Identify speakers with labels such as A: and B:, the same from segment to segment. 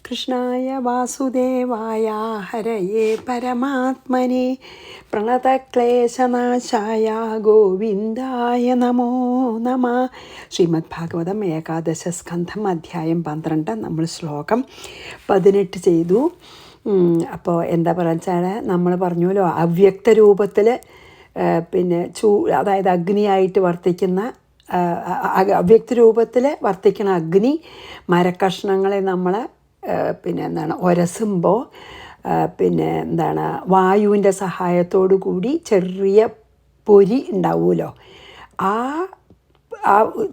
A: കൃഷ്ണായ വാസുദേവായ ഹരയേ പരമാത്മനെ പ്രണതക്ലേശനാശായ ഗോവിന്ദായ നമോ നമ. ശ്രീമദ് ഭാഗവതം ഏകാദശ സ്കന്ധം അധ്യായം 12 നമ്മൾ ശ്ലോകം 18 ചെയ്തു. അപ്പോൾ എന്താ പറയുക വെച്ചാൽ നമ്മൾ പറഞ്ഞല്ലോ അവ്യക്ത രൂപത്തിൽ അതായത് അഗ്നിയായിട്ട് വർത്തിക്കുന്ന അവ്യക്ത രൂപത്തിൽ വർത്തിക്കുന്ന അഗ്നി മരക്കഷ്ണങ്ങളെ നമ്മൾ ഉരസുമ്പോൾ വായുവിൻ്റെ സഹായത്തോടു കൂടി ചെറിയ പൊരി ഉണ്ടാവുമല്ലോ. ആ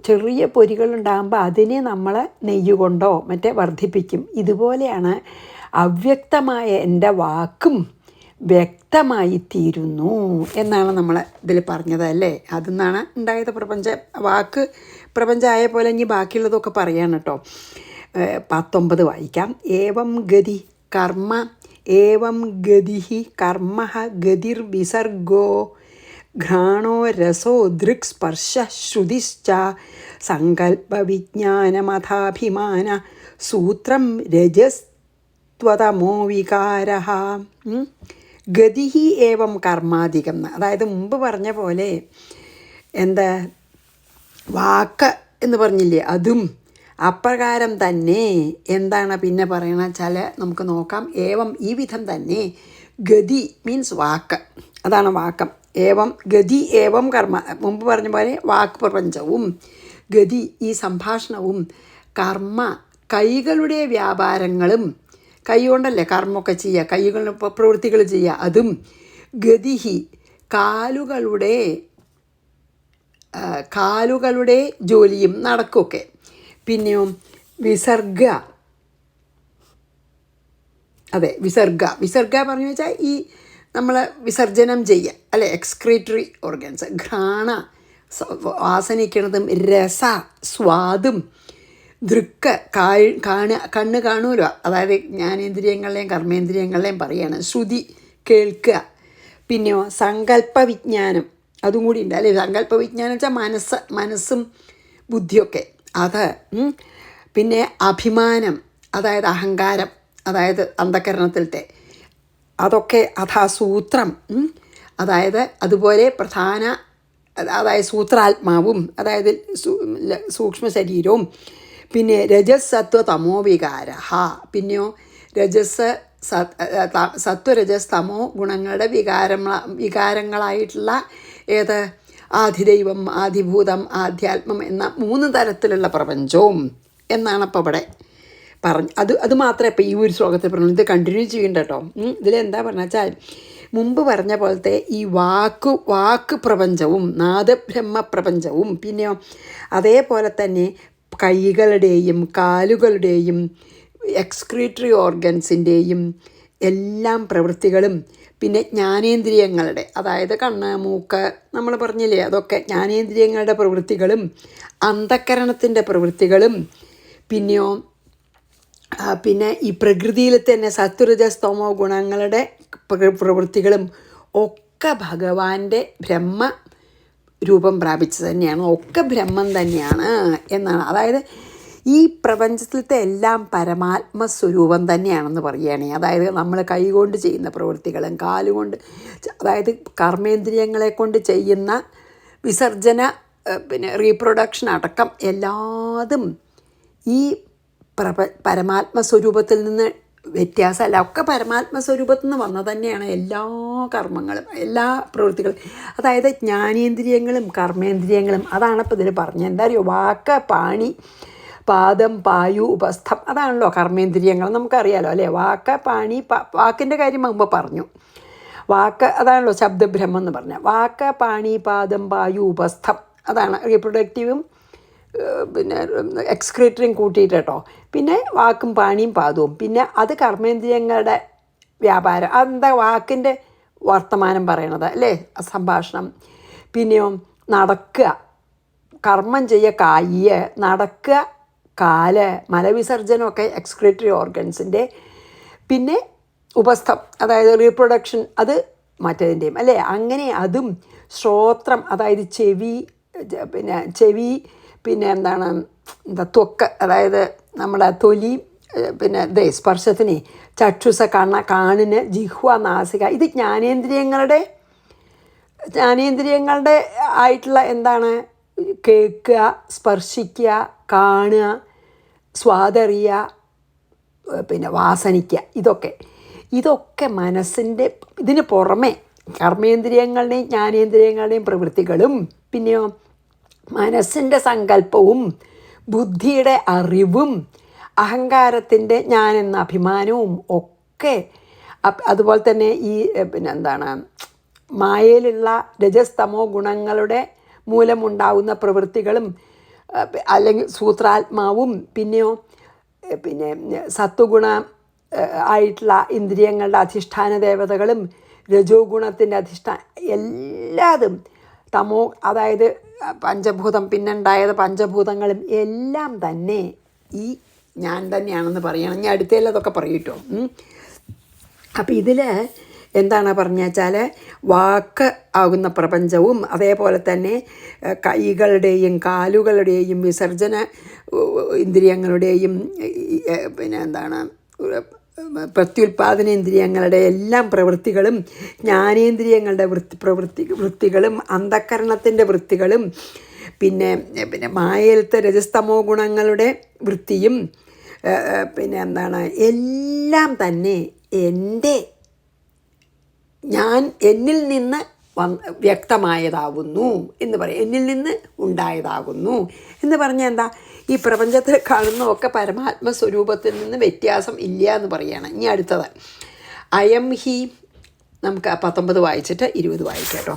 A: ചെറിയ പൊരികളുണ്ടാകുമ്പോൾ അതിനെ നമ്മൾ നെയ്യ് കൊണ്ടോ മറ്റേ വർദ്ധിപ്പിക്കും. ഇതുപോലെയാണ് അവ്യക്തമായ എൻ്റെ വാക്കും വ്യക്തമായി തീരുന്നു എന്നാണ് നമ്മൾ ഇതിൽ പറഞ്ഞത് അല്ലേ. അതിന്നാണ് ഉണ്ടായത് വാക്ക് പ്രപഞ്ചമായ പോലെ ഇനി ബാക്കിയുള്ളതൊക്കെ പറയാണ് കേട്ടോ. 19 വായിക്കാം. ഏവം ഗതി കർമ്മ ഏവം ഗതി കർമ്മ ഗതിർ വിസർഗോ ഘ്രാണോ രസോ ദൃക് സ്പർശ ശ്രുതിശ്ച സങ്കല്പ വിജ്ഞാനമഥാഭിമാന സൂത്രം രജസ്ത്വതമോ വികാര. ഗതി ഏവം കർമാധികം. അതായത് മുമ്പ് പറഞ്ഞ പോലെ വാക്ക് എന്ന് പറഞ്ഞില്ലേ, അതും അപ്രകാരം തന്നെ. എന്താണ് പിന്നെ പറയണ വെച്ചാൽ നമുക്ക് നോക്കാം. ഏവം ഈ വിധം തന്നെ ഗതി മീൻസ് വാക്ക്, അതാണ് വാക്കം. ഏവം ഗതി ഏവം കർമ്മ, മുമ്പ് പറഞ്ഞ പോലെ വാക്ക് പ്രപഞ്ചവും ഗതി ഈ സംഭാഷണവും കർമ്മ കൈകളുടെ വ്യാപാരങ്ങളും, കൈ കൊണ്ടല്ലേ കർമ്മമൊക്കെ ചെയ്യുക, കൈകളുടെ പ്രവൃത്തികൾ ചെയ്യുക, അതും ഗതിഹി കാലുകളുടെ ജോലിയും നടക്കുമൊക്കെ. പിന്നെയോ വിസർഗ, അതെ വിസർഗ പറഞ്ഞു വെച്ചാൽ ഈ നമ്മൾ വിസർജനം ചെയ്യുക അല്ലെ, എക്സ്ക്രീറ്ററി ഓർഗൻസ്. ഘ്രാണ വാസനിക്കണതും, രസ സ്വാദും, ദൃക്ക് കണ്ണ് കാണുമല്ലോ, അതായത് ജ്ഞാനേന്ദ്രിയങ്ങളെയും കർമ്മേന്ദ്രിയങ്ങളെയും പറയാണ്. ശ്രുതി കേൾക്കുക. പിന്നെയോ സങ്കല്പ വിജ്ഞാനം, അതും കൂടി ഉണ്ട് അല്ലേ. സങ്കല്പ വിജ്ഞാനം വെച്ചാൽ മനസ്സും ബുദ്ധിയൊക്കെ അത്. പിന്നെ അഭിമാനം, അതായത് അഹങ്കാരം, അതായത് അന്ധകരണത്തിലത്തെ അതൊക്കെ. അഥാ സൂത്രം, അതായത് അതുപോലെ പ്രധാന, അതായത് സൂത്രാത്മാവും, അതായത് സൂക്ഷ്മ ശരീരവും. പിന്നെ രജസ് സത്വ തമോ വികാര. പിന്നെയോ രജസ് സത്വരജസ് തമോ ഗുണങ്ങളുടെ വികാരങ്ങളായിട്ടുള്ള ഏത് ആധിദൈവം, ആധിഭൂതം, ആധ്യാത്മം എന്ന 3 തരത്തിലുള്ള പ്രപഞ്ചവും എന്നാണ് അപ്പോൾ ഇവിടെ അത് മാത്രമേ ഇപ്പോൾ ഈ ഒരു ശ്ലോകത്തിൽ പറഞ്ഞു. ഇത് കണ്ടിന്യൂ ചെയ്യണ്ട കേട്ടോ. ഇതിലെന്താ പറഞ്ഞ വെച്ചാൽ മുമ്പ് പറഞ്ഞ പോലത്തെ ഈ വാക്ക് പ്രപഞ്ചവും നാദബ്രഹ്മ പ്രപഞ്ചവും, പിന്നെയോ അതേപോലെ തന്നെ കൈകളുടെയും കാലുകളുടെയും എക്സ്ക്രീറ്ററി ഓർഗൻസിൻ്റെയും എല്ലാം പ്രവൃത്തികളും, പിന്നെ ജ്ഞാനേന്ദ്രിയങ്ങളുടെ, അതായത് കണ്ണ് മൂക്ക് നമ്മൾ പറഞ്ഞില്ലേ, അതൊക്കെ ജ്ഞാനേന്ദ്രിയങ്ങളുടെ പ്രവൃത്തികളും അന്ധക്കരണത്തിൻ്റെ പ്രവൃത്തികളും, പിന്നെ ഈ പ്രകൃതിയിൽ തന്നെ സത്വരജസ്തമോ ഗുണങ്ങളുടെ പ്രവൃത്തികളും ഒക്കെ ഭഗവാന്റെ ബ്രഹ്മ രൂപം പ്രാപിച്ചു തന്നെയാണ്, ഒക്കെ ബ്രഹ്മം തന്നെയാണ് എന്നാണ്. അതായത് ഈ പ്രപഞ്ചത്തിലത്തെ എല്ലാം പരമാത്മസ്വരൂപം തന്നെയാണെന്ന് പറയുകയാണ്. അതായത് നമ്മൾ കൈകൊണ്ട് ചെയ്യുന്ന പ്രവൃത്തികളും കാലുകൊണ്ട്, അതായത് കർമ്മേന്ദ്രിയങ്ങളെ കൊണ്ട് ചെയ്യുന്ന വിസർജന, പിന്നെ റീപ്രൊഡക്ഷൻ അടക്കം എല്ലാതും ഈ പരമാത്മസ്വരൂപത്തിൽ നിന്ന് വ്യത്യാസമല്ല, ഒക്കെ പരമാത്മസ്വരൂപത്തിൽ നിന്ന് വന്നത് തന്നെയാണ് എല്ലാ കർമ്മങ്ങളും എല്ലാ പ്രവൃത്തികളും. അതായത് ജ്ഞാനേന്ദ്രിയങ്ങളും കർമ്മേന്ദ്രിയങ്ങളും അതാണ് ഇപ്പോൾ ഇതിൽ പറഞ്ഞത്. എന്താ അറിയോ, വാക്ക് പാണി പാദം പായു ഉപസ്ഥം, അതാണല്ലോ കർമ്മേന്ദ്രിയങ്ങൾ. നമുക്കറിയാലോ അല്ലേ. വാക്ക് പാണി വാക്കിൻ്റെ കാര്യം മുമ്പ് പറഞ്ഞു. വാക്ക് അതാണല്ലോ ശബ്ദബ്രഹ്മം എന്ന് പറഞ്ഞാൽ. വാക്ക് പാണി പാദം പായു ഉപസ്ഥം അതാണ് റീപ്രൊഡക്റ്റീവും പിന്നെ എക്സ്ക്രീറ്ററിയും കൂട്ടിയിട്ട് കേട്ടോ. പിന്നെ വാക്കും പാണിയും പാദവും, പിന്നെ അത് കർമ്മേന്ദ്രിയങ്ങളുടെ വ്യാപാരം. അതെന്താ വാക്കിൻ്റെ വർത്തമാനം പറയണത് അല്ലേ, സംഭാഷണം. പിന്നെയോ നടക്കുക, കർമ്മം ചെയ്യുക കായ്, നടക്കുക കാല്, മലവിസർജനമൊക്കെ എക്സ്ക്രീറ്ററി ഓർഗൻസിൻ്റെ. പിന്നെ ഉപസ്ഥം, അതായത് റീപ്രൊഡക്ഷൻ, അത് മറ്റേതിൻ്റെയും അല്ലേ. അങ്ങനെ അതും ശ്രോത്രം, അതായത് ചെവി, പിന്നെ ത്വക്ക്, അതായത് നമ്മുടെ തൊലി, പിന്നെ സ്പർശത്തിന് ചക്ഷുസ കാണിന് ജിഹ്വ നാസിക. ഇത് ജ്ഞാനേന്ദ്രിയങ്ങളുടെ ആയിട്ടുള്ള എന്താണ്, കേൾക്കുക, സ്പർശിക്കുക, കാണുക, സ്വാദറിയുക, പിന്നെ വാസനിക്കുക. ഇതൊക്കെ മനസ്സിൻ്റെ ഇതിന് പുറമെ കർമ്മേന്ദ്രിയങ്ങളുടെയും ജ്ഞാനേന്ദ്രിയങ്ങളുടെയും പ്രവൃത്തികളും പിന്നെയോ മനസ്സിൻ്റെ സങ്കല്പവും ബുദ്ധിയുടെ അറിവും അഹങ്കാരത്തിൻ്റെ ഞാനെന്ന അഭിമാനവും ഒക്കെ, അതുപോലെ തന്നെ ഈ പിന്നെന്താണ് മായയിലുള്ള രജസ്തമോ ഗുണങ്ങളുടെ മൂലമുണ്ടാകുന്ന പ്രവൃത്തികളും, അല്ലെങ്കിൽ സൂത്രാത്മാവും പിന്നെ സത്വഗുണ ആയിട്ടുള്ള ഇന്ദ്രിയങ്ങളുടെ അധിഷ്ഠാന ദേവതകളും രജോ ഗുണത്തിൻ്റെ എല്ലാതും തമോ, അതായത് പഞ്ചഭൂതം, പിന്നുണ്ടായത് പഞ്ചഭൂതങ്ങളും എല്ലാം തന്നെ ഈ ഞാൻ തന്നെയാണെന്ന് പറയണം. ഞാൻ അടുത്തേലതൊക്കെ പറയൂട്ടോ. അപ്പം ഇതിൽ എന്താണ് പറഞ്ഞു വെച്ചാൽ, വാക്ക് ആകുന്ന പ്രപഞ്ചവും അതേപോലെ തന്നെ കൈകളുടെയും കാലുകളുടെയും വിസർജന ഇന്ദ്രിയങ്ങളുടെയും പ്രത്യുൽപാദനേന്ദ്രിയങ്ങളുടെ എല്ലാം പ്രവൃത്തികളും ജ്ഞാനേന്ദ്രിയങ്ങളുടെ വൃത്തികളും അന്ധക്കരണത്തിൻ്റെ വൃത്തികളും പിന്നെ മായയിലത്തെ രജസ്തമോ ഗുണങ്ങളുടെ വൃത്തിയും എല്ലാം തന്നെ എന്നിൽ നിന്ന് വ്യക്തമായതാകുന്നു എന്ന് പറയും. എന്നിൽ നിന്ന് ഉണ്ടായതാകുന്നു എന്ന് പറഞ്ഞാൽ എന്താ, ഈ പ്രപഞ്ചത്തിൽ കാണുന്നതൊക്കെ പരമാത്മസ്വരൂപത്തിൽ നിന്ന് വ്യത്യാസം ഇല്ല എന്ന് പറയുകയാണ്. ഇനി അടുത്തത് അയം ഹി, നമുക്ക് 19 വായിച്ചിട്ട് 20 വായിക്കാം കേട്ടോ.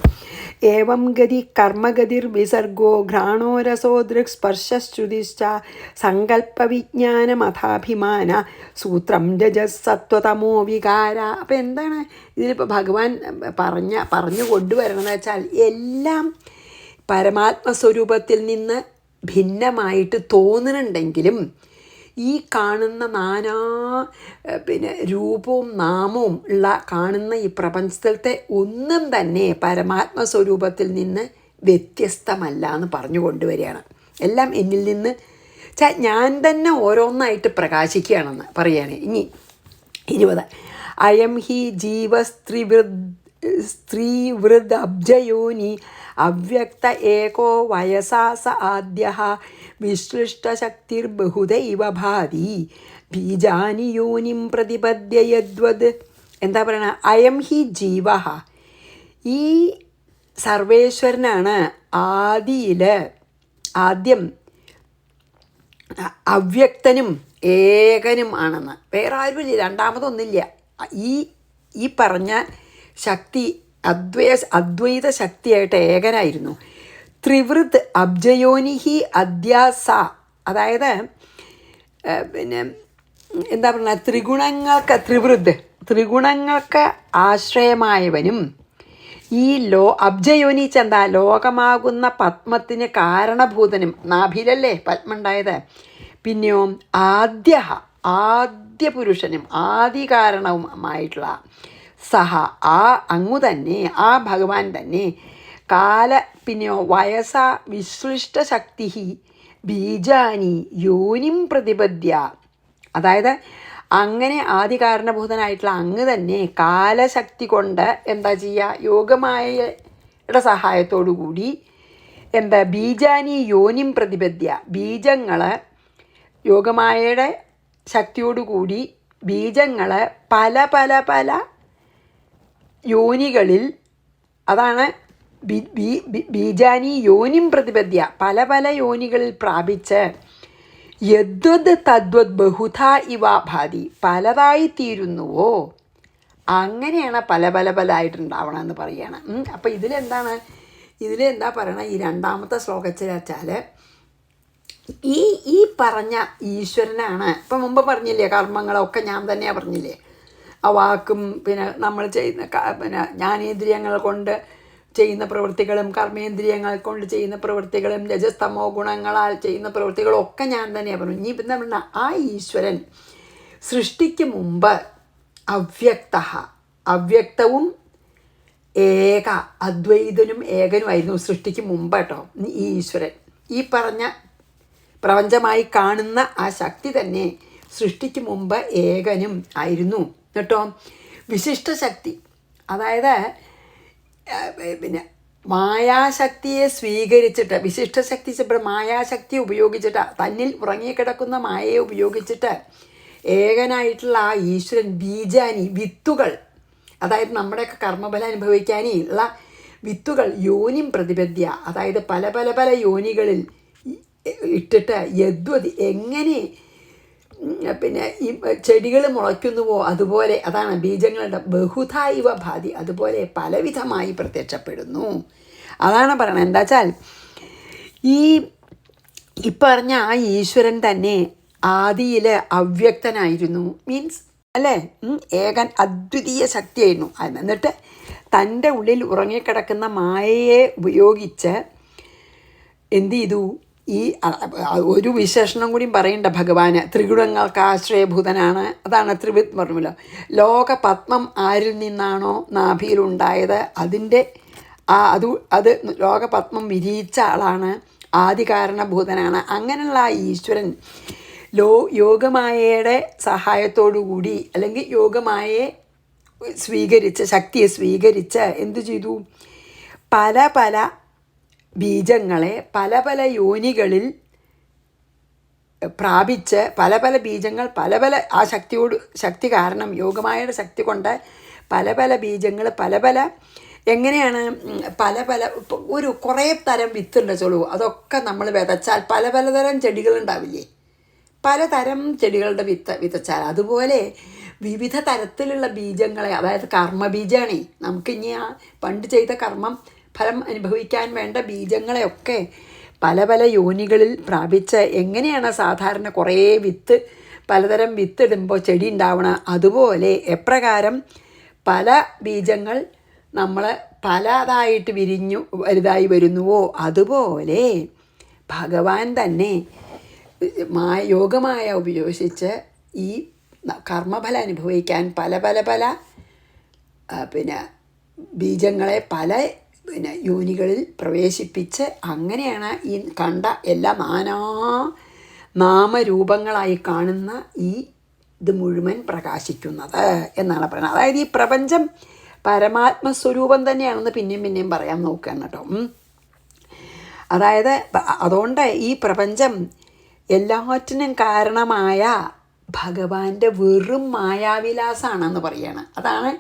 A: ഏവം ഗതി കർമ്മഗതിർ വിസർഗോ ഘ്രാണോരസോ ദൃക്സ്പർശ്ശ്രുതിശ്ച സങ്കല്പവിജ്ഞാനമഥാഭിമാന സൂത്രം രജസത്വതമോ വികാര. അപ്പം എന്താണ് ഇതിലിപ്പോൾ ഭഗവാൻ പറഞ്ഞു കൊണ്ടുവരണമെന്ന് വെച്ചാൽ, എല്ലാം പരമാത്മസ്വരൂപത്തിൽ നിന്ന് ഭിന്നമായിട്ട് തോന്നുന്നുണ്ടെങ്കിലും ഈ കാണുന്ന നാനാ രൂപവും നാമവും ഉള്ള കാണുന്ന ഈ പ്രപഞ്ചത്തിലത്തെ ഒന്നും തന്നെ പരമാത്മസ്വരൂപത്തിൽ നിന്ന് വ്യത്യസ്തമല്ല എന്ന് പറഞ്ഞു കൊണ്ടുവരികയാണ്. എല്ലാം എന്നിൽ നിന്ന് ഞാൻ തന്നെ ഓരോന്നായിട്ട് പ്രകാശിക്കുകയാണെന്ന് പറയുകയാണ്. ഇനി 20 അയം ഹി സ്ത്രീവൃദ് അബ്ജയോനി അവ്യക്ത ഏകോ വയസാ സ ആദ്യ വിശ്ലിഷ്ടശക്തിർബഹുദൈവ ഭാതി ബീജാനി യോനിം പ്രതിപദ്യ യദ്വത്. എന്താ പറയണ, അയം ഹി ജീവ, ഈ സർവേശ്വരനാണ് ആദ്യം അവ്യക്തനും ഏകനും ആണെന്ന്. വേറെ ആരുമില്ല, രണ്ടാമതൊന്നില്ല. ഈ പറഞ്ഞ ശക്തി അദ്വൈത ശക്തിയായിട്ട് ഏകനായിരുന്നു. ത്രിവൃത് അബ്ജയോനിഹി അദ്യാസ, അതായത് എന്താ പറയുക, ത്രിഗുണങ്ങൾക്ക് ആശ്രയമായവനും ഈ അബ്ജയോനി ചെന്താ ലോകമാകുന്ന പത്മത്തിന് കാരണഭൂതനും. നാഭിലല്ലേ പത്മണ്ടായത്. പിന്നെയോ ആദ്യ പുരുഷനും ആദികാരണവുമായിട്ടുള്ള അങ്ങു തന്നെ, ആ ഭഗവാൻ തന്നെ പിന്നെയോ വയസ വിശ്ലിഷ്ടശക്തി ബീജാനി യോനിം പ്രതിപദ്യ, അതായത് അങ്ങനെ ആദികാരണഭൂതനായിട്ടുള്ള അങ്ങ് തന്നെ കാലശക്തി കൊണ്ട് എന്താ ചെയ്യുക, യോഗമായയുടെ സഹായത്തോടു കൂടി ബീജാനി യോനിം പ്രതിപദ്യ, ബീജങ്ങൾ യോഗമായയുടെ ശക്തിയോടുകൂടി ബീജങ്ങൾ പല പല പല യോനികളിൽ, അതാണ് ബീജാനി യോനിം പ്രതിപദ്യ, പല പല യോനികളിൽ പ്രാപിച്ച് യദ്വത് തദ്വത് ബഹുധ ഇവ ഭാതി, പലതായിത്തീരുന്നുവോ അങ്ങനെയാണ് പല ആയിട്ടുണ്ടാവണമെന്ന് പറയുകയാണ്. അപ്പോൾ ഇതിലെന്താ പറയണ, ഈ രണ്ടാമത്തെ ശ്ലോകത്തിൽ വെച്ചാൽ ഈ പറഞ്ഞ ഈശ്വരനാണ്. ഇപ്പം മുമ്പ് പറഞ്ഞില്ലേ, കർമ്മങ്ങളൊക്കെ ഞാൻ തന്നെയാണ് പറഞ്ഞില്ലേ, ആ വാക്കും പിന്നെ നമ്മൾ ചെയ്യുന്ന ജ്ഞാനേന്ദ്രിയങ്ങൾ കൊണ്ട് ചെയ്യുന്ന പ്രവൃത്തികളും കർമ്മേന്ദ്രിയങ്ങൾ കൊണ്ട് ചെയ്യുന്ന പ്രവൃത്തികളും രജസ്തമോ ഗുണങ്ങളാൽ ചെയ്യുന്ന പ്രവൃത്തികളും ഒക്കെ ഞാൻ തന്നെയാണ് പറഞ്ഞു. ഇനി ഇപ്പം നമ്മൾ ആ ഈശ്വരൻ സൃഷ്ടിക്ക് മുമ്പ് അവ്യക്തവും അദ്വൈതനും ഏകനുമായിരുന്നു സൃഷ്ടിക്ക് മുമ്പ് കേട്ടോ. ഈ ഈശ്വരൻ ഈ പറഞ്ഞ പ്രപഞ്ചമായി കാണുന്ന ആ ശക്തി തന്നെ സൃഷ്ടിക്ക് മുമ്പ് ഏകനും ആയിരുന്നു കേട്ടോ. വിശിഷ്ടശക്തി, അതായത് പിന്നെ മായാശക്തിയെ സ്വീകരിച്ചിട്ട്, വിശിഷ്ടശക്തി മായാശക്തി ഉപയോഗിച്ചിട്ട്, തന്നിൽ ഉറങ്ങിക്കിടക്കുന്ന മായയെ ഉപയോഗിച്ചിട്ട് ഏകനായിട്ടുള്ള ആ ഈശ്വരൻ ബീജാനി, വിത്തുകൾ, അതായത് നമ്മുടെയൊക്കെ കർമ്മഫലം അനുഭവിക്കാനുള്ള വിത്തുകൾ, യോനിം പ്രതിപദ്യ, അതായത് പല പല പല യോനികളിൽ ഇട്ടിട്ട് യദ്വതി, എങ്ങനെ പിന്നെ ഈ ചെടികൾ മുളയ്ക്കുന്നുവോ അതുപോലെ, അതാണ് ബീജങ്ങളുടെ ബഹുധ ഇവ ഭാതി, അതുപോലെ പലവിധമായി പ്രത്യക്ഷപ്പെടുന്നു. അതാണ് പറയണത്. എന്താ വെച്ചാൽ ഈ പറഞ്ഞ ആ ഈശ്വരൻ തന്നെ ആദിയിൽ അവ്യക്തനായിരുന്നു, മീൻസ് അല്ലേ, ഏകൻ അദ്വിതീയ ശക്തിയായിരുന്നു. എന്നിട്ട് തൻ്റെ ഉള്ളിൽ ഉറങ്ങിക്കിടക്കുന്ന മായയെ ഉപയോഗിച്ച് എന്ത് ചെയ്തു, ഈ ഒരു വിശേഷണം കൂടിയും പറയണ്ട ഭഗവാന്, ത്രിഗുണങ്ങൾക്ക് ആശ്രയഭൂതനാണ്. അതാണ് ത്രിവിധ് പറഞ്ഞല്ലോ. ലോകപത്മം ആരിൽ നിന്നാണോ നാഭിയിലുണ്ടായത് അതിൻ്റെ അത് ലോകപത്മം വിരിയിച്ച ആളാണ്, ആദികാരണഭൂതനാണ്. അങ്ങനെയുള്ള ആ ഈശ്വരൻ യോഗമായയുടെ സഹായത്തോടുകൂടി, അല്ലെങ്കിൽ യോഗമായയെ സ്വീകരിച്ച്, ശക്തിയെ സ്വീകരിച്ച് എന്തു ചെയ്തു, പല പല ബീജങ്ങളെ പല പല യോനികളിൽ പ്രാപിച്ച്, പല പല ബീജങ്ങൾ പല പല ആ ശക്തി കാരണം, യോഗമായയുടെ ശക്തി കൊണ്ട് പല പല ബീജങ്ങൾ പല പല, എങ്ങനെയാണ് പല പല ഒരു കുറേ തരം വിത്തുണ്ട് ചോളൂ, അതൊക്കെ നമ്മൾ വിതച്ചാൽ പല പലതരം ചെടികളുണ്ടാവില്ലേ, പലതരം ചെടികളുടെ വിതച്ചാൽ അതുപോലെ വിവിധ തരത്തിലുള്ള ബീജങ്ങളെ, അതായത് കർമ്മബീജാണേ, നമുക്കിനി ആ പണ്ട് ചെയ്ത കർമ്മം ഫലം അനുഭവിക്കാൻ വേണ്ട ബീജങ്ങളെയൊക്കെ പല പല യോനികളിൽ പ്രാപിച്ച്, എങ്ങനെയാണ് സാധാരണ കുറേ വിത്ത് പലതരം വിത്തിടുമ്പോൾ ചെടി ഉണ്ടാവണം, അതുപോലെ എപ്രകാരം പല ബീജങ്ങൾ നമ്മൾ പലതായിട്ട് വിരിഞ്ഞു വലുതായി വരുന്നുവോ അതുപോലെ ഭഗവാൻ തന്നെ യോഗമായ ഉപയോഗിച്ച് ഈ കർമ്മഫലം അനുഭവിക്കാൻ പല പല പല പിന്നെ ബീജങ്ങളെ പല യോനികളിൽ പ്രവേശിപ്പിച്ച്, അങ്ങനെയാണ് ഈ കണ്ട എല്ലാ നാമരൂപങ്ങളായി കാണുന്ന ഇത് മുഴുവൻ പ്രകാശിക്കുന്നത് എന്നാണ് പറയുന്നത്. അതായത് ഈ പ്രപഞ്ചം പരമാത്മസ്വരൂപം തന്നെയാണെന്ന് പിന്നെയും പറയാൻ നോക്കുകയാണ് കേട്ടോ. അതായത് അതുകൊണ്ട് ഈ പ്രപഞ്ചം എല്ലാറ്റിനും കാരണമായ ഭഗവാന്റെ വെറും മായാവിലാസമാണെന്ന് പറയാണ്. അതാണ്,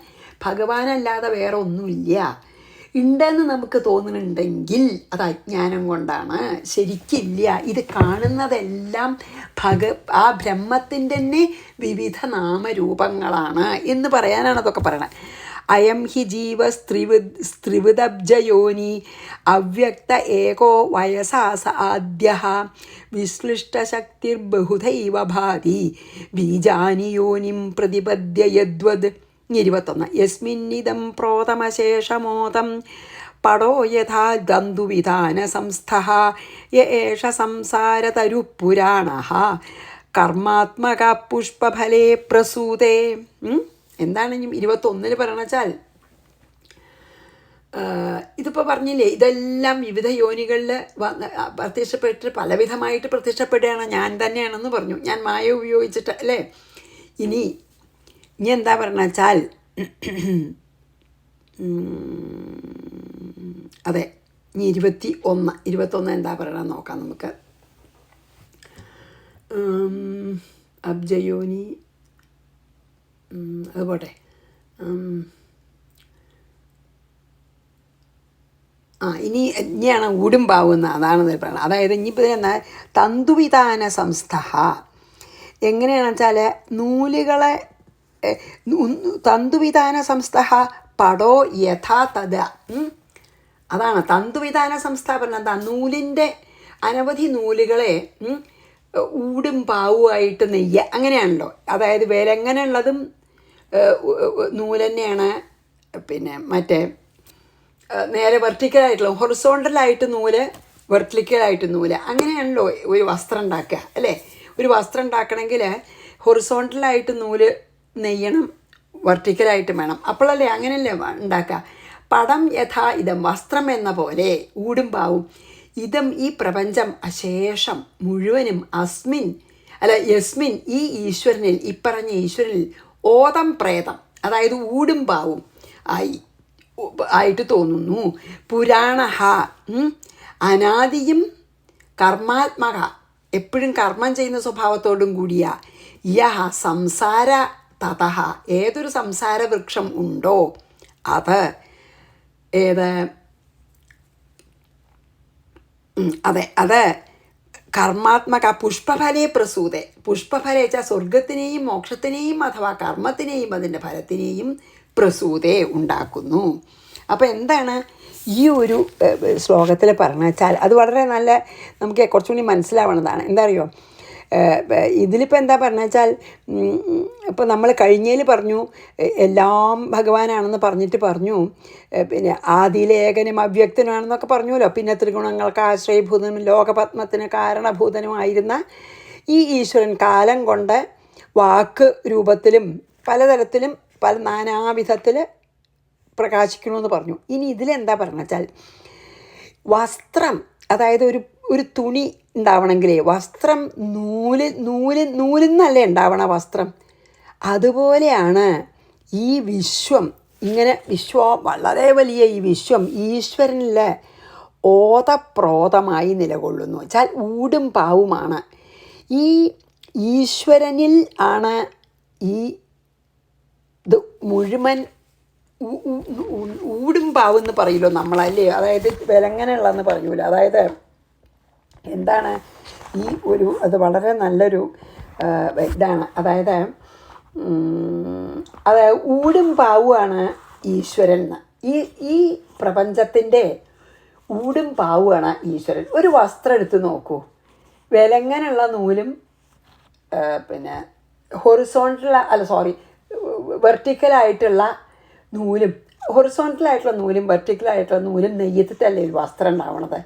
A: ഭഗവാനല്ലാതെ വേറെ ഒന്നുമില്ല. ഉണ്ടെന്ന് നമുക്ക് തോന്നുന്നുണ്ടെങ്കിൽ അത് അജ്ഞാനം കൊണ്ടാണ്, ശരിക്കില്ല. ഇത് കാണുന്നതെല്ലാം ആ ബ്രഹ്മത്തിൻ്റെ തന്നെ വിവിധ നാമരൂപങ്ങളാണ് എന്ന് പറയാനാണ് അതൊക്കെ പറയണത്. അയം ഹി ജീവ സ്ത്രിവിദബ്ജയോനി അവ്യക്ത ഏകോ വയസാസ ആദ്യ വിശ്ലിഷ്ടശക്തിർബഹുധൈവ ഭാതി ബീജാനി യോനിം പ്രതിപദ്യ യദ്വദ്. 21 യസ്മിന്നിദം പ്രോതമശേഷമോദം പടോ യഥാ ദന്തുവിധാന സംസ്ഥഃ യേഷ സംസാരതരുപുരാണഃ കർമാത്മക പുഷ്പഫലേ പ്രസൂതേ. എന്താണ് 21 പറയണച്ചാൽ, ഇതിപ്പോൾ പറഞ്ഞില്ലേ, ഇതെല്ലാം വിവിധ യോനികളിൽ പ്രത്യക്ഷപ്പെട്ട് പലവിധമായിട്ട് പ്രത്യക്ഷപ്പെടുകയാണ്, ഞാൻ തന്നെയാണെന്ന് പറഞ്ഞു, ഞാൻ മായ ഉപയോഗിച്ചിട്ട് അല്ലേ. ഇനി എന്താ പറഞ്ഞ വെച്ചാൽ, അതെ, ഇനി 21 എന്താ പറയണം നോക്കാം നമുക്ക്. അബ്ജയോനി അത് പോട്ടെ. ഇനിയാണ് ഊടുംപാവുന്ന, അതാണ് പറയുന്നത്. അതായത് ഇനിയിപ്പോൾ എന്നാൽ തന്തുവിധാന സംസ്ഥ എങ്ങനെയാണെന്ന് വെച്ചാൽ, നൂലുകളെ തന്തുവിധാന സംസ്ഥ പടോ യഥാ തഥ. അതാണ് തന്തുവിധാന സംസ്ഥ പറഞ്ഞാൽ എന്താ, നൂലിൻ്റെ അനവധി നൂലുകളെ ഊടും പാവുമായിട്ട് നെയ്യുക, അങ്ങനെയാണല്ലോ. അതായത് വേലെങ്ങനെയുള്ളതും നൂല് തന്നെയാണ്, പിന്നെ മറ്റേ നേരെ വെർട്ടിക്കലായിട്ടുള്ള ഹൊറിസോണ്ടലായിട്ട് നൂല്, വെർട്ടിക്കലായിട്ട് നൂല്, അങ്ങനെയാണല്ലോ ഒരു വസ്ത്രം ഉണ്ടാക്കുക അല്ലേ. ഒരു വസ്ത്രം ഉണ്ടാക്കണമെങ്കിൽ ഹൊറിസോണ്ടലായിട്ട് നൂല് നെയ്യണം, വെർട്ടിക്കലായിട്ട് വേണം, അപ്പോഴല്ലേ അങ്ങനെയല്ലേ ഉണ്ടാക്കുക. പടം യഥാ ഇതം, വസ്ത്രം എന്ന പോലെ ഊടും പാവും. ഇതം ഈ പ്രപഞ്ചം അശേഷം മുഴുവനും അസ്മിൻ, അല്ല യസ്മിൻ ഈ ഈശ്വരനിൽ, ഇപ്പറഞ്ഞ ഈശ്വരനിൽ ഓതം പ്രേതം, അതായത് ഊടും പാവും ആയിട്ട് തോന്നുന്നു. പുരാണഹ അനാദിയും കർമാത്മക, എപ്പോഴും കർമ്മം ചെയ്യുന്ന സ്വഭാവത്തോടും കൂടിയ യഹ സംസാര തതഹ, ഏതൊരു സംസാര വൃക്ഷം ഉണ്ടോ അത് ഏത് അത് കർമാത്മക പുഷ്പഫലേ പ്രസൂതെ, പുഷ്പഫലേ വെച്ചാൽ സ്വർഗത്തിനെയും മോക്ഷത്തിനെയും അഥവാ കർമ്മത്തിനെയും അതിൻ്റെ ഫലത്തിനെയും പ്രസൂതെ ഉണ്ടാക്കുന്നു. അപ്പോൾ എന്താണ് ഈ ഒരു ശ്ലോകത്തിൽ പറഞ്ഞു വെച്ചാൽ അത് വളരെ നല്ല നമുക്ക് കുറച്ചുകൂടി മനസ്സിലാവുന്നതാണ്. എന്താ അറിയോ, ഇതിലിപ്പോൾ എന്താ പറഞ്ഞു വെച്ചാൽ ഇപ്പോൾ നമ്മൾ കഴിഞ്ഞതിൽ പറഞ്ഞു എല്ലാം ഭഗവാനാണെന്ന് പറഞ്ഞിട്ട് പറഞ്ഞു, പിന്നെ ആദിലേഖനും അവ്യക്തനുമാണെന്നൊക്കെ പറഞ്ഞുവല്ലോ. പിന്നെ ത്രിഗുണങ്ങൾക്ക് ആശ്രയഭൂതനും ലോകപത്മത്തിന് കാരണഭൂതനുമായിരുന്ന ഈ ഈശ്വരൻ കാലം കൊണ്ട് വാക്ക് രൂപത്തിലും പലതരത്തിലും പല നാനാവിധത്തിൽ പ്രകാശിക്കണമെന്ന് പറഞ്ഞു. ഇനി ഇതിലെന്താ പറഞ്ഞു വെച്ചാൽ വസ്ത്രം, അതായത് ഒരു തുണി ഉണ്ടാവണമെങ്കിലേ വസ്ത്രം നൂലിൽ നിന്നല്ലേ ഉണ്ടാവണ വസ്ത്രം. അതുപോലെയാണ് ഈ വിശ്വം, ഇങ്ങനെ വളരെ വലിയ ഈ വിശ്വം ഈശ്വരനിൽ ഓതപ്രോതമായി നിലകൊള്ളുന്നു വെച്ചാൽ ഊടും പാവുമാണ്. ഈ ഈശ്വരനിൽ ആണ് ഈ ഇത് മുഴുവൻ ഊടും പാവെന്ന് പറയുമല്ലോ നമ്മളല്ലേ, അതായത് വിലങ്ങനെയുള്ളതെന്ന് പറയൂല. അതായത് എന്താണ് ഈ അത് വളരെ നല്ലൊരു ഇതാണ്. അതായത് ഊടും പാവുമാണ് ഈശ്വരൻ. ഈ പ്രപഞ്ചത്തിൻ്റെ ഊടും പാവുമാണ് ഈശ്വരൻ. ഒരു വസ്ത്രം എടുത്ത് നോക്കൂ, വിലങ്ങനുള്ള നൂലും പിന്നെ വെർട്ടിക്കലായിട്ടുള്ള നൂലും, ഹൊറിസോണ്ടലായിട്ടുള്ള നൂലും വെർട്ടിക്കലായിട്ടുള്ള നൂലും നെയ്യത്തിട്ടല്ലേ ഒരു വസ്ത്രം ഉണ്ടാവണത്.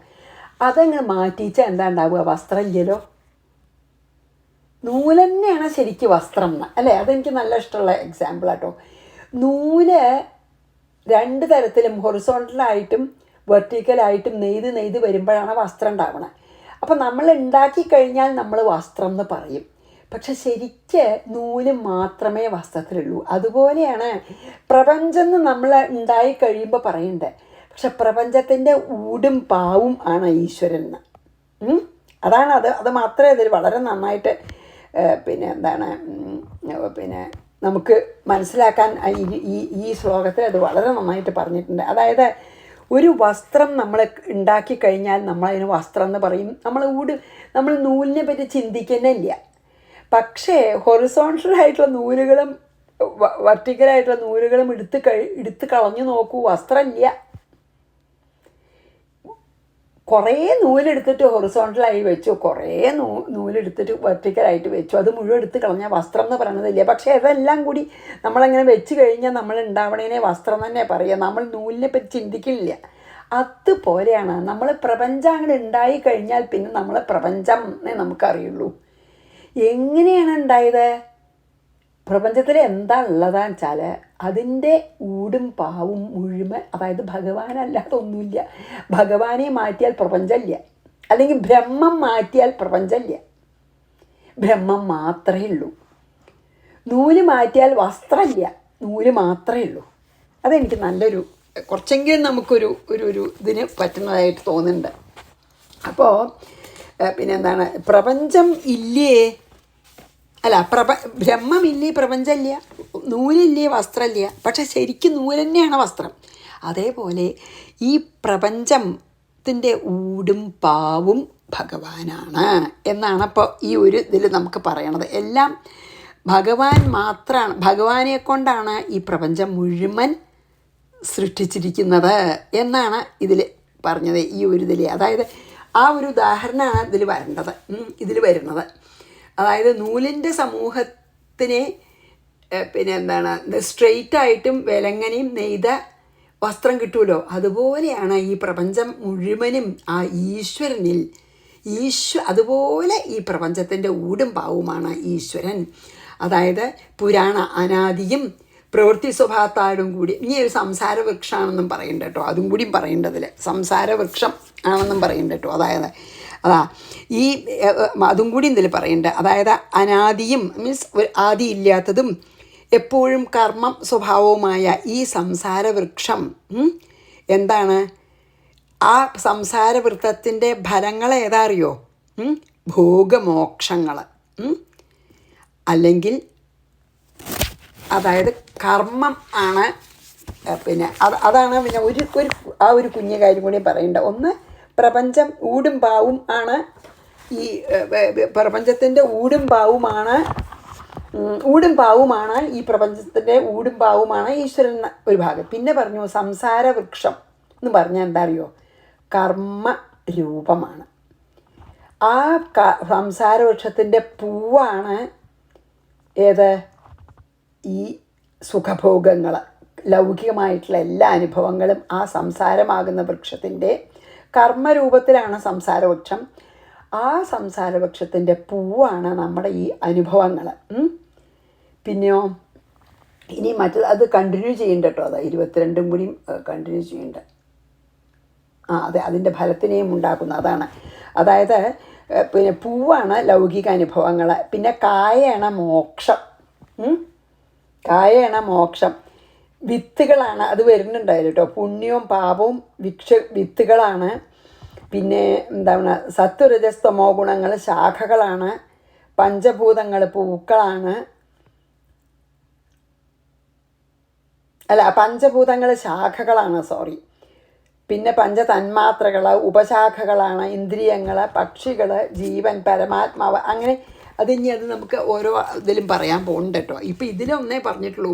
A: അതങ്ങനെ മാറ്റിച്ചാൽ എന്താ ഉണ്ടാവുക? വസ്ത്രം ഇല്ലല്ലോ. നൂല് തന്നെയാണ് ശരിക്കും വസ്ത്രം എന്ന് അല്ലേ? അതെനിക്ക് നല്ല ഇഷ്ടമുള്ള എക്സാമ്പിളാട്ടോ. നൂല് രണ്ട് തരത്തിലും ഹൊറിസോണ്ടലായിട്ടും വെർട്ടിക്കലായിട്ടും നെയ്ത് വരുമ്പോഴാണ് വസ്ത്രം ഉണ്ടാവണത്. അപ്പം നമ്മൾ ഉണ്ടാക്കി കഴിഞ്ഞാൽ നമ്മൾ വസ്ത്രം എന്ന് പറയും. പക്ഷെ ശരിക്ക് നൂല് മാത്രമേ വസ്ത്രത്തിലുള്ളൂ. അതുപോലെയാണ് പ്രപഞ്ചം നമ്മൾ ഉണ്ടായി കഴിയുമ്പോൾ പറയണ്ടേ. പക്ഷെ പ്രപഞ്ചത്തിൻ്റെ ഊടും പാവും ആണ് ഈശ്വരൻ എന്ന്. അതാണ് അത് മാത്രമേ അതിൽ വളരെ നന്നായിട്ട് പിന്നെ എന്താണ് പിന്നെ നമുക്ക് മനസ്സിലാക്കാൻ ഈ ശ്ലോകത്തിൽ അത് വളരെ നന്നായിട്ട് പറഞ്ഞിട്ടുണ്ട്. അതായത് ഒരു വസ്ത്രം നമ്മൾ ഉണ്ടാക്കി കഴിഞ്ഞാൽ നമ്മളതിന് വസ്ത്രം എന്ന് പറയും. നമ്മൾ നൂലിനെ പറ്റി ചിന്തിക്കുന്നില്ല. പക്ഷേ ഹൊറിസോണ്ടലായിട്ടുള്ള നൂലുകളും വെർട്ടിക്കലായിട്ടുള്ള നൂലുകളും എടുത്ത് കളഞ്ഞു നോക്കൂ, വസ്ത്രമില്ല. കുറേ നൂലെടുത്തിട്ട് ഹൊറിസോണ്ടലായി വെച്ചു, കുറേ നൂലെടുത്തിട്ട് വെർട്ടിക്കലായിട്ട് വെച്ചു, അത് മുഴുവൻ എടുത്ത് കളഞ്ഞാൽ വസ്ത്രം എന്ന് പറയണതില്ല. പക്ഷേ അതെല്ലാം കൂടി നമ്മളങ്ങനെ വെച്ച് കഴിഞ്ഞാൽ നമ്മൾ ഉണ്ടാവണേനെ വസ്ത്രം തന്നെ പറയുക. നമ്മൾ നൂലിനെ പറ്റി ചിന്തിക്കില്ല. അതുപോലെയാണ് നമ്മൾ പ്രപഞ്ചം അങ്ങനെ ഉണ്ടായി കഴിഞ്ഞാൽ പിന്നെ നമ്മൾ പ്രപഞ്ചം എന്നേ നമുക്കറിയുള്ളൂ. എങ്ങനെയാണ് ഉണ്ടായത്? പ്രപഞ്ചത്തിൽ എന്താ ഉള്ളതാന്ന് വെച്ചാൽ അതിൻ്റെ ഊടും പാവും മുഴുവൻ, അതായത് ഭഗവാനല്ലാതെ ഒന്നുമില്ല. ഭഗവാനെ മാറ്റിയാൽ പ്രപഞ്ചമില്ല, അല്ലെങ്കിൽ ബ്രഹ്മം മാറ്റിയാൽ പ്രപഞ്ചമില്ല. ബ്രഹ്മം മാത്രമേ ഉള്ളൂ. നൂല് മാറ്റിയാൽ വസ്ത്രമില്ല, നൂല് മാത്രമേ ഉള്ളൂ. അതെനിക്ക് നല്ലൊരു കുറച്ചെങ്കിലും നമുക്കൊരു ഇതിന് പറ്റുന്നതായിട്ട് തോന്നുന്നുണ്ട്. അപ്പോൾ പിന്നെന്താണ്, പ്രപഞ്ചം ഇല്ലേ, അല്ല ബ്രഹ്മമില്ലേ, പ്രപഞ്ചമില്ല, നൂലില്ലേ, വസ്ത്രമില്ല. പക്ഷെ ശരിക്കും നൂല് തന്നെയാണ് വസ്ത്രം. അതേപോലെ ഈ പ്രപഞ്ചത്തിൻ്റെ ഊടും പാവും ഭഗവാനാണ് എന്നാണ് അപ്പോൾ ഈ ഒരു ഇതിൽ നമുക്ക് പറയണത്. എല്ലാം ഭഗവാൻ മാത്രമാണ്, ഭഗവാനെ കൊണ്ടാണ് ഈ പ്രപഞ്ചം മുഴുവൻ സൃഷ്ടിച്ചിരിക്കുന്നത് എന്നാണ് ഇതിൽ പറഞ്ഞത്. ഈ ഒരു ഇതിൽ അതായത് ആ ഒരു ഉദാഹരണമാണ് ഇതിൽ വരുന്നത്. അതായത് നൂലിൻ്റെ സമൂഹത്തിനെ പിന്നെ എന്താണ് സ്ട്രെയിറ്റായിട്ടും വിലങ്ങനെയും നെയ്ത വസ്ത്രം കിട്ടുമല്ലോ, അതുപോലെയാണ് ഈ പ്രപഞ്ചം മുഴുവനും ആ ഈശ്വരനിൽ അതുപോലെ ഈ പ്രപഞ്ചത്തിൻ്റെ ഊടും പാവുമാണ് ഈശ്വരൻ. അതായത് പുരാണ അനാദിയും പ്രവൃത്തി സ്വഭാവത്താടും കൂടി. ഇനി ഒരു സംസാര വൃക്ഷമാണെന്നും പറയുന്നുണ്ട് കേട്ടോ, അതും കൂടി പറയേണ്ടതിൽ സംസാര വൃക്ഷം ആണെന്നും പറയുന്നുണ്ട് കേട്ടോ. അതാ ഈ അതും കൂടി ഇതിൽ പറയണ്ട. അതായത് അനാദിയും മീൻസ് ആദി ഇല്ലാത്തതും എപ്പോഴും കർമ്മം സ്വഭാവവുമായ ഈ സംസാരവൃക്ഷം എന്താണ്? ആ സംസാരവൃത്തത്തിൻ്റെ ഫലങ്ങൾ ഏതാ അറിയോ? ഭോഗമോക്ഷങ്ങൾ, അല്ലെങ്കിൽ അതായത് കർമ്മം ആണ്. പിന്നെ അതാണ് പിന്നെ ഒരു കുഞ്ഞു കാര്യം കൂടി പറയേണ്ട. ഒന്ന്, പ്രപഞ്ചം ഊടും പാവും ആണ്. ഈ പ്രപഞ്ചത്തിൻ്റെ ഊടും പാവുമാണ് ഈ പ്രപഞ്ചത്തിൻ്റെ ഊടും പാവുമാണ് ഈശ്വരൻ ഒരു ഭാഗം. പിന്നെ പറഞ്ഞു സംസാരവൃക്ഷം എന്ന് പറഞ്ഞാൽ എന്താ അറിയോ? കർമ്മ രൂപമാണ്. ആ സംസാരവൃക്ഷത്തിൻ്റെ പൂവാണ് ഏത്? ഈ സുഖഭോഗങ്ങൾ, ലൗകികമായിട്ടുള്ള എല്ലാ അനുഭവങ്ങളും ആ സംസാരമാകുന്ന വൃക്ഷത്തിൻ്റെ കർമ്മരൂപത്തിലാണ് സംസാരവൃക്ഷം. ആ സംസാരവൃക്ഷത്തിൻ്റെ പൂവാണ് നമ്മുടെ ഈ അനുഭവങ്ങൾ. പിന്നെയോ ഇനി അത് കണ്ടിന്യൂ ചെയ്യണ്ട കേട്ടോ. അത് 22 കൂടി കണ്ടിന്യൂ ചെയ്യണ്ട. അതെ, അതിൻ്റെ ഫലത്തിനെയും ഉണ്ടാക്കുന്ന അതാണ്. അതായത് പിന്നെ പൂവാണ് ലൗകിക അനുഭവങ്ങൾ, പിന്നെ കായാണ് മോക്ഷം. കായാണ് മോക്ഷം. വിത്തുകളാണ്, അത് വരുന്നുണ്ടായിരുന്നു കേട്ടോ. പുണ്യവും പാപവും വിത്തുകളാണ്. പിന്നെ എന്താണ്? സത്വരജസ്തമോ ഗുണങ്ങൾ ശാഖകളാണ്. പഞ്ചഭൂതങ്ങൾ പൂക്കളാണ്. പഞ്ചഭൂതങ്ങൾ ശാഖകളാണ്, സോറി. പിന്നെ പഞ്ചതന്മാത്രകൾ ഉപശാഖകളാണ്. ഇന്ദ്രിയങ്ങൾ, പക്ഷികൾ, ജീവൻ, പരമാത്മാവ്, അങ്ങനെ അത് നമുക്ക് ഓരോ ഇതിലും പറയാൻ പോകുന്നുണ്ട് കേട്ടോ. ഇപ്പം ഇതിലൊന്നേ പറഞ്ഞിട്ടുള്ളൂ.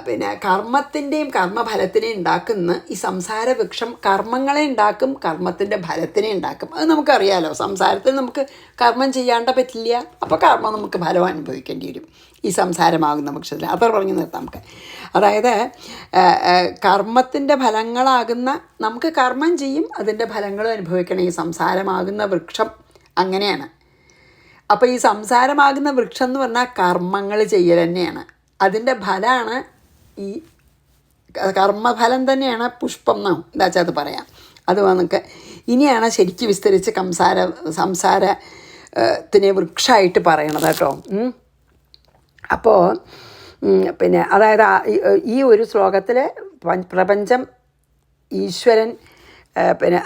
A: പിന്നെ കർമ്മത്തിൻ്റെയും കർമ്മഫലത്തിനെയും ഉണ്ടാക്കുന്ന ഈ സംസാരവൃക്ഷം കർമ്മങ്ങളെ ഉണ്ടാക്കും, കർമ്മത്തിൻ്റെ ഫലത്തിനെ ഉണ്ടാക്കും. അത് നമുക്കറിയാലോ. സംസാരത്തിൽ നമുക്ക് കർമ്മം ചെയ്യാണ്ട പറ്റില്ല. അപ്പോൾ കർമ്മം നമുക്ക് ഫലം അനുഭവിക്കേണ്ടി വരും ഈ സംസാരമാകുന്ന വൃക്ഷത്തിൽ. അത്ര പറഞ്ഞു നിർത്താം നമുക്ക്. അതായത് കർമ്മത്തിൻ്റെ ഫലങ്ങളാകുന്ന, നമുക്ക് കർമ്മം ചെയ്യും, അതിൻ്റെ ഫലങ്ങളും അനുഭവിക്കണം ഈ സംസാരമാകുന്ന വൃക്ഷം. അങ്ങനെയാണ്. അപ്പോൾ ഈ സംസാരമാകുന്ന വൃക്ഷം എന്ന് പറഞ്ഞാൽ കർമ്മങ്ങൾ ചെയ്യൽ തന്നെയാണ്. അതിൻ്റെ ഫലമാണ് ഈ കർമ്മഫലം തന്നെയാണ് പുഷ്പം എന്നോ എന്താ വെച്ചാൽ അത് പറയാം. അത് നമുക്ക് ഇനിയാണ് ശരിക്കും വിസ്തരിച്ച് സംസാരത്തിനെ വൃക്ഷമായിട്ട് പറയണത് കേട്ടോ. അപ്പോൾ പിന്നെ അതായത് ഈ ഒരു ശ്ലോകത്തിൽ പ്രപഞ്ചം ഈശ്വരൻ പിന്നെ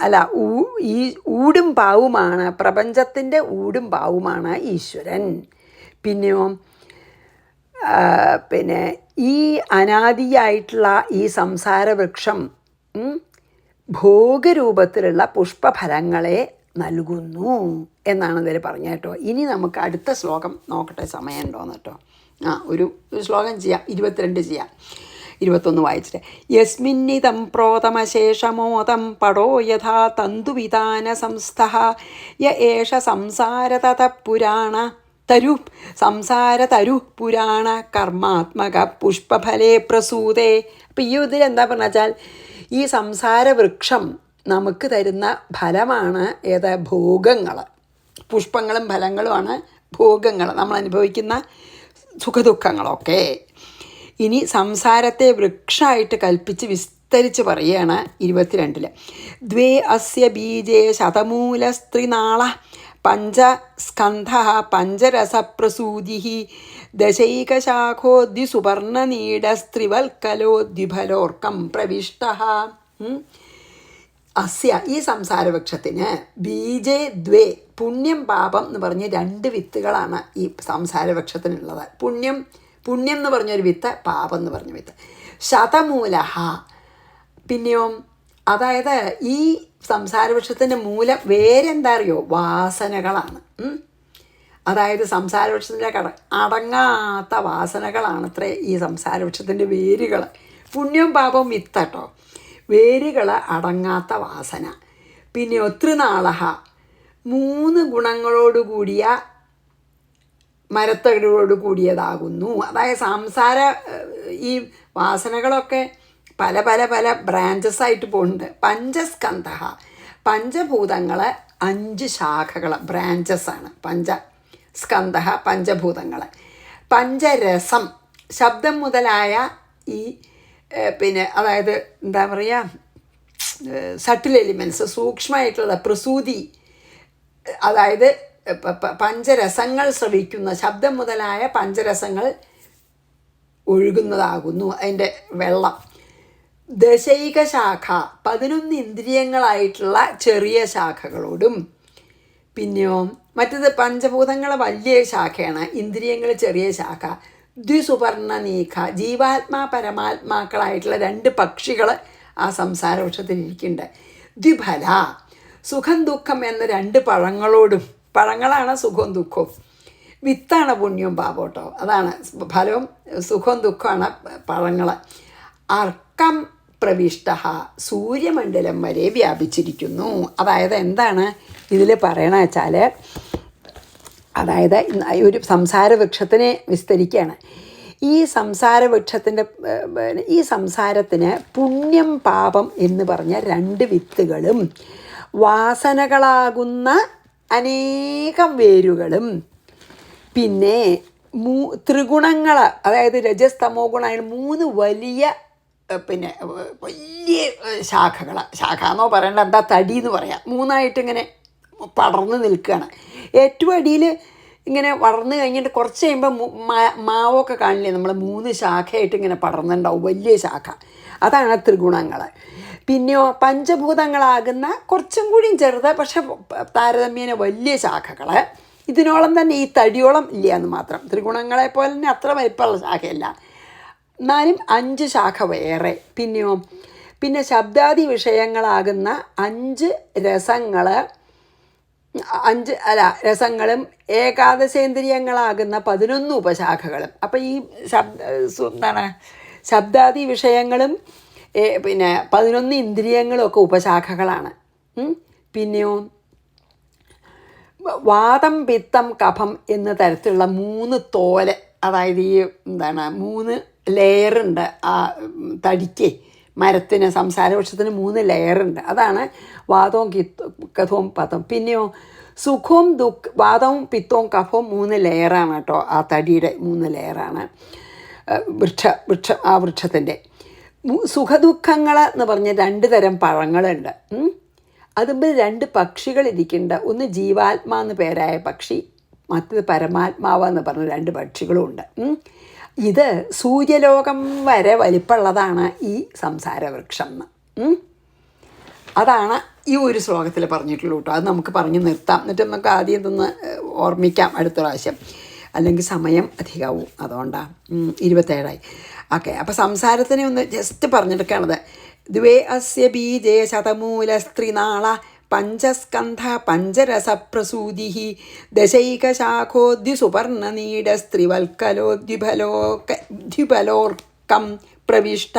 A: ഈ ഊടും പാവുമാണ്, പ്രപഞ്ചത്തിൻ്റെ ഊടും പാവുമാണ് ഈശ്വരൻ. പിന്നെയോ പിന്നെ ഈ അനാദിയായിട്ടുള്ള ഈ സംസാരവൃക്ഷം ഭോഗരൂപത്തിലുള്ള പുഷ്പഫലങ്ങളെ നൽകുന്നു എന്നാണ് ഇതിൽ പറഞ്ഞത് കേട്ടോ. ഇനി നമുക്ക് അടുത്ത ശ്ലോകം നോക്കട്ടെ, സമയം ഉണ്ടോയെന്ന് കേട്ടോ. ഒരു ശ്ലോകം ചെയ്യാം, 22 ചെയ്യാം. 21 വായിച്ചിട്ട്. യസ്മിന്നിതം പ്രോതമശേഷമോദം പടോ യഥാ തന്തുവിതാന സംസ്ഥഃ യ ഏഷ സംസാരതത പുരാണ തരു സംസാരതരു പുരാണ കർമാത്മക പുഷ്പഫലേ പ്രസൂതേ. അപ്പം ഈ ഇതിൽ എന്താ പറഞ്ഞ വെച്ചാൽ ഈ സംസാരവൃക്ഷം നമുക്ക് തരുന്ന ഫലമാണ് ഏത്? ഭോഗങ്ങൾ. പുഷ്പങ്ങളും ഫലങ്ങളുമാണ് ഭോഗങ്ങൾ, നമ്മൾ അനുഭവിക്കുന്ന സുഖദുഃഖങ്ങളൊക്കെ. ഇനി സംസാരത്തെ വൃക്ഷമായിട്ട് കൽപ്പിച്ച് വിസ്തരിച്ച് പറയുകയാണ് 22. ദ്വേ അസ്യ ബീജേ ശതമൂലസ്ത്രിനാള പഞ്ചസ്കന്ധ പഞ്ചരസപ്രസൂതി ദശൈകശാഖോദ്വിസുവർണനീഡസ്ത്രിവൽക്കലോദ്വിഫലോർക്കം പ്രവിഷ്ട. അസ്യ ഈ സംസാരവൃക്ഷത്തിന് ബീജേ ദ്വേ, പുണ്യം പാപം എന്ന് പറഞ്ഞ് 2 വിത്തുകളാണ് ഈ സംസാരവൃക്ഷത്തിനുള്ളത്. പുണ്യം എന്ന് പറഞ്ഞൊരു വിത്ത്, പാപം എന്ന് പറഞ്ഞ വിത്ത്. ശതമൂലഹ, പിന്നെയോ അതായത് ഈ സംസാരവൃക്ഷത്തിൻ്റെ മൂലം വേരെന്താ അറിയോ? വാസനകളാണ്. അതായത് സംസാരവൃക്ഷത്തിൻ്റെ അടങ്ങാത്ത വാസനകളാണ് അത്രേ ഈ സംസാരവൃക്ഷത്തിൻ്റെ വേരുകൾ. പുണ്യവും പാപവും വിത്തട്ടോ, വേരുകൾ അടങ്ങാത്ത വാസന. പിന്നെ ഒത്രിനാളഹ, 3 ഗുണങ്ങളോടുകൂടിയ മരത്തടിയോട് കൂടിയതാകുന്നു. അതായത് ഈ വാസനകളൊക്കെ പല പല പല ബ്രാഞ്ചസ് ആയിട്ട് പോകുന്നുണ്ട്. പഞ്ചസ്കന്ധ, പഞ്ചഭൂതങ്ങൾ 5 ശാഖകൾ, ബ്രാഞ്ചസാണ് പഞ്ചസ്കന്ധ, പഞ്ചഭൂതങ്ങൾ. പഞ്ചരസം, ശബ്ദം മുതലായ ഈ പിന്നെ അതായത് എന്താ പറയുക, സട്ടിൽ എലിമെൻറ്റ്സ്, സൂക്ഷ്മമായിട്ടുള്ള പ്രസൂതി, അതായത് പഞ്ചരസങ്ങൾ ശ്രവിക്കുന്ന ശബ്ദം മുതലായ പഞ്ചരസങ്ങൾ ഒഴുകുന്നതാകുന്നു അതിൻ്റെ വെള്ളം. ദശൈക ശാഖ 11 ഇന്ദ്രിയങ്ങളായിട്ടുള്ള ചെറിയ ശാഖകളോടും, പിന്നെയോ മറ്റത് പഞ്ചഭൂതങ്ങളെ വലിയ ശാഖയാണ്, ഇന്ദ്രിയങ്ങൾ ചെറിയ ശാഖ. ദ്വിസുപർണ നീഖ ജീവാത്മാ പരമാത്മാക്കളായിട്ടുള്ള 2 പക്ഷികൾ ആ സംസാര വൃക്ഷത്തിലിരിക്കുന്നുണ്ട്. ദ്വിഫല സുഖം ദുഃഖം എന്ന 2 പഴങ്ങളോടും, പഴങ്ങളാണ് സുഖവും ദുഃഖവും, വിത്താണ് പുണ്യവും പാപോട്ടോ, അതാണ് ഫലവും സുഖവും ദുഃഖമാണ് പഴങ്ങൾ. അർക്കം പ്രവിഷ്ട സൂര്യമണ്ഡലം വരെ വ്യാപിച്ചിരിക്കുന്നു. അതായത് എന്താണ് ഇതിൽ പറയണ വെച്ചാൽ, അതായത് ഒരു സംസാര വൃക്ഷത്തിനെ വിസ്തരിക്കുകയാണ്. ഈ സംസാര വൃക്ഷത്തിൻ്റെ ഈ സംസാരത്തിന് പുണ്യം പാപം എന്ന് പറഞ്ഞ 2 വിത്തുകളും വാസനകളാകുന്ന അനേകം വേരുകളും പിന്നെ ത്രിഗുണങ്ങൾ, അതായത് രജസ് തമോ ഗുണങ്ങൾ 3 വലിയ പിന്നെ വലിയ ശാഖ എന്നോ പറയേണ്ട, എന്താ തടി എന്ന് പറയാം, 3ആയിട്ട് ഇങ്ങനെ പടർന്ന് നിൽക്കുകയാണ്. ഏറ്റവും അടിയിൽ ഇങ്ങനെ വളർന്നു കഴിഞ്ഞിട്ട് കുറച്ച് കഴിയുമ്പോൾ മാവൊക്കെ കാണില്ലേ നമ്മൾ, 3 ശാഖയായിട്ട് ഇങ്ങനെ പടർന്നുണ്ടാവും, വലിയ ശാഖ, അതാണ് ത്രിഗുണങ്ങൾ. പിന്നെയോ പഞ്ചഭൂതങ്ങളാകുന്ന കുറച്ചും കൂടിയും ചെറുത് പക്ഷെ താരതമ്യേന വലിയ ശാഖകൾ, ഇതിനോളം തന്നെ ഈ തടിയോളം ഇല്ല എന്ന് മാത്രം. ത്രിഗുണങ്ങളെ പോലെ തന്നെ അത്ര വലിപ്പമുള്ള ശാഖയല്ല, എന്നാലും 5 ശാഖ വേറെ. പിന്നെയോ പിന്നെ ശബ്ദാദി വിഷയങ്ങളാകുന്ന 5 രസങ്ങളും ഏകാദശേന്ദ്രിയങ്ങളാകുന്ന 11 ഉപശാഖകളും. അപ്പോൾ ഈ ശബ്ദാദി വിഷയങ്ങളും പിന്നെ 11 ഇന്ദ്രിയങ്ങളും ഒക്കെ ഉപശാഖകളാണ്. പിന്നെയോ വാതം പിത്തം കഫം എന്ന തരത്തിലുള്ള 3 തോല്, അതായത് ഈ 3 ലെയറുണ്ട് ആ തടിക്ക്, മരത്തിന് സംസാരവൃക്ഷത്തിന് 3 ലെയറുണ്ട്, അതാണ് വാതവും കഫവും പതം. പിന്നെയോ സുഖവും വാതവും പിത്തവും കഫവും 3 ലെയറാണ് കേട്ടോ, ആ തടിയുടെ 3 ലെയറാണ് ആ വൃക്ഷത്തിൻ്റെ. സുഖദുഃഖങ്ങൾ എന്ന് പറഞ്ഞ 2 തരം പഴങ്ങളുണ്ട്. അതുമ്പോൾ 2 പക്ഷികളിരിക്കുന്നുണ്ട്, ഒന്ന് ജീവാത്മാ എന്ന് പേരായ പക്ഷി, മറ്റത് പരമാത്മാവ് എന്ന് പറഞ്ഞ 2 പക്ഷികളും ഉണ്ട്. ഇത് സൂര്യലോകം വരെ വലിപ്പമുള്ളതാണ് ഈ സംസാരവൃക്ഷം എന്ന്. അതാണ് ഈ ഒരു ശ്ലോകത്തിൽ പറഞ്ഞിട്ടുള്ളൂ കേട്ടോ. അത് നമുക്ക് പറഞ്ഞു നിർത്താം, എന്നിട്ട് നമുക്ക് ആദ്യം ഇതൊന്ന് ഓർമ്മിക്കാം അടുത്ത പ്രാവശ്യം, അല്ലെങ്കിൽ സമയം അധികമാവും, അതുകൊണ്ടാണ് 27ആയി. ഓക്കെ, അപ്പോൾ സംസാരത്തിനെ ഒന്ന് ജസ്റ്റ് പറഞ്ഞെടുക്കുകയാണത്. ദ്വേ അസ്യ ബീജേ ശതമൂല സ്ത്രീനാള പഞ്ചസ്കന്ധ പഞ്ചരസപ്രസൂതി ദശൈകശാഖോ ദ്വിസുപർണനീഡസ്ത്രിവൽക്കലോ ദ്വിഫലോർക്കം പ്രവിഷ്ട.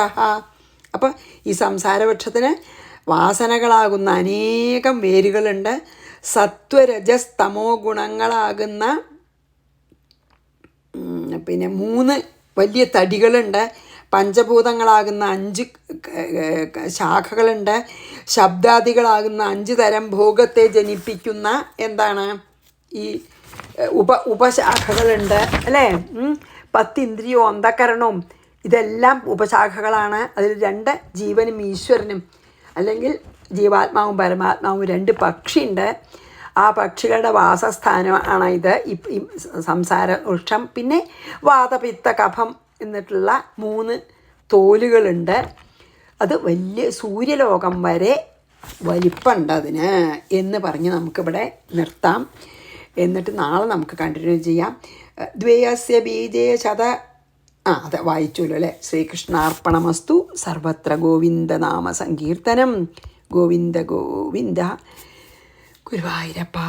A: അപ്പം ഈ സംസാരവൃക്ഷത്തിന് വാസനകളാകുന്ന അനേകം വേരുകളുണ്ട്, സത്വരജസ് തമോ ഗുണങ്ങളാകുന്ന പിന്നെ 3 വലിയ തടികളുണ്ട്, പഞ്ചഭൂതങ്ങളാകുന്ന 5 ശാഖകളുണ്ട്, ശബ്ദാദികളാകുന്ന 5 തരം ഭോഗത്തെ ജനിപ്പിക്കുന്ന എന്താണ് ഈ ഉപശാഖകളുണ്ട് അല്ലേ. 10 ഇന്ദ്രിയവും അന്ധകരണവും ഇതെല്ലാം ഉപശാഖകളാണ്. അതിൽ 2 ജീവനും ഈശ്വരനും, അല്ലെങ്കിൽ ജീവാത്മാവും പരമാത്മാവും 2 പക്ഷിയുണ്ട്. ആ പക്ഷികളുടെ വാസസ്ഥാനമാണ് ഇത് ഈ സംസാര വൃക്ഷം. പിന്നെ വാതപിത്ത കഫം എന്നിട്ടുള്ള 3 തോലുകളുണ്ട്. അത് വലിയ സൂര്യലോകം വരെ വലിപ്പമുണ്ട് അതിന് എന്ന് പറഞ്ഞ് നമുക്കിവിടെ നിർത്താം. എന്നിട്ട് നാളെ നമുക്ക് കണ്ടിന്യൂ ചെയ്യാം. ദ്വയസ്യ ബീജേ അതെ വായിച്ചല്ലോ അല്ലേ. ശ്രീകൃഷ്ണാർപ്പണമസ്തു. സർവത്ര ഗോവിന്ദനാമ സങ്കീർത്തനം. ഗോവിന്ദ ഗോവിന്ദ. ഗുരുവായൂരപ്പാ.